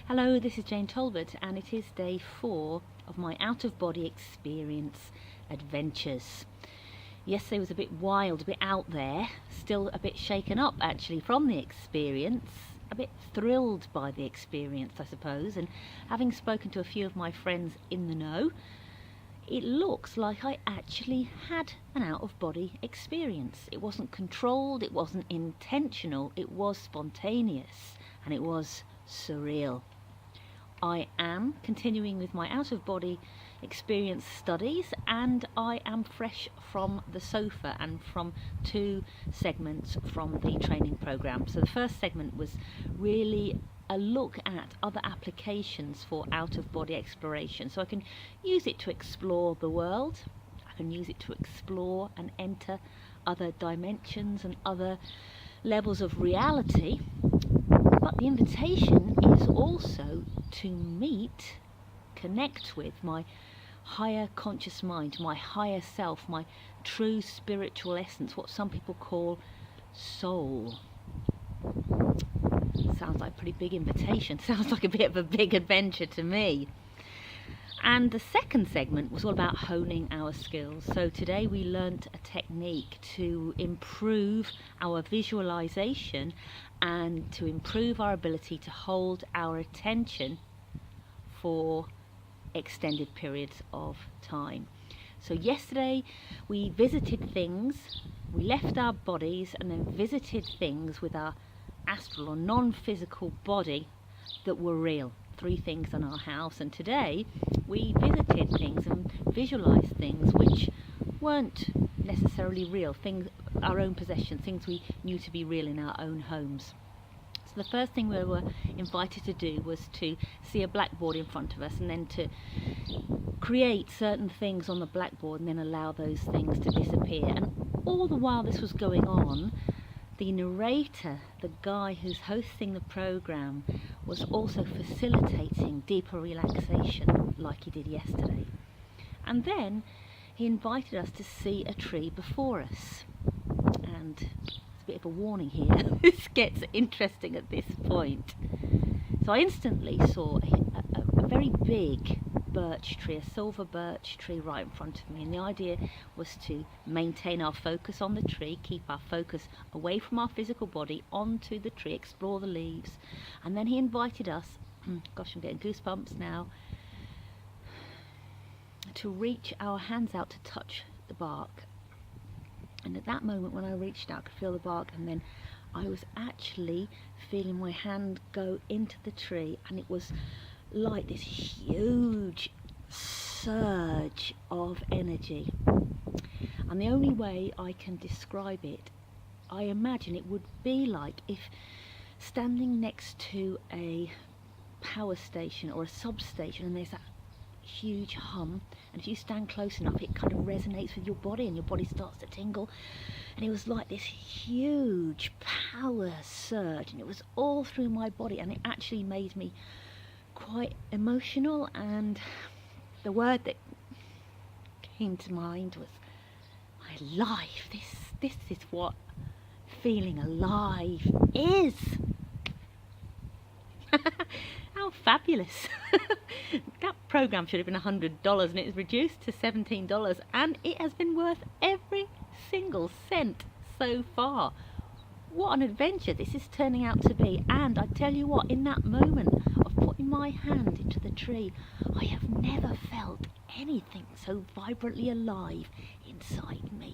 Hello, this is Jane Talbot, and it is day 4 of my out-of-body experience adventures. Yesterday was a bit wild, a bit out there, still a bit shaken up actually from the experience, a bit thrilled by the experience, I suppose, and having spoken to a few of my friends in the know, it looks like I actually had an out-of-body experience. It wasn't controlled, it wasn't intentional, it was spontaneous, and it was surreal. I am continuing with my out-of-body experience studies, and I am fresh from the sofa and from 2 segments from the training program. So the first segment was really a look at other applications for out-of-body exploration. So I can use it to explore the world, I can use it to explore and enter other dimensions and other levels of reality. But the invitation is also to meet, connect with my higher conscious mind, my higher self, my true spiritual essence, what some people call soul. Sounds like a pretty big invitation, sounds like a bit of a big adventure to me. And the second segment was all about honing our skills. So today we learnt a technique to improve our visualization and to improve our ability to hold our attention for extended periods of time. So yesterday we visited things, we left our bodies and then visited things with our astral or non-physical body that were real. 3 things in our house, and today we visited things and visualized things which weren't necessarily real, things, our own possessions, things we knew to be real in our own homes. So the first thing we were invited to do was to see a blackboard in front of us and then to create certain things on the blackboard and then allow those things to disappear. And all the while this was going on, the narrator, the guy who's hosting the program, was also facilitating deeper relaxation like he did yesterday. And then he invited us to see a tree before us. And it's a bit of a warning here, this gets interesting at this point. So I instantly saw a very big birch tree, a silver birch tree right in front of me, and the idea was to maintain our focus on the tree, keep our focus away from our physical body onto the tree, explore the leaves. And then he invited us, gosh, I'm getting goosebumps now, to reach our hands out to touch the bark. And at that moment when I reached out, I could feel the bark, and then I was actually feeling my hand go into the tree, and it was like this huge surge of energy. And the only way I can describe it, I imagine it would be like if standing next to a power station or a substation and there's that huge hum, and if you stand close enough it kind of resonates with your body and your body starts to tingle. And it was like this huge power surge, and it was all through my body, and it actually made me quite emotional. And the word that came to mind was my life. This is what feeling alive is. How fabulous. That program should have been $100 and it was reduced to $17, and it has been worth every single cent so far. What an adventure this is turning out to be. And I tell you what, in that moment of putting my hand into the tree, I have never felt anything so vibrantly alive inside me.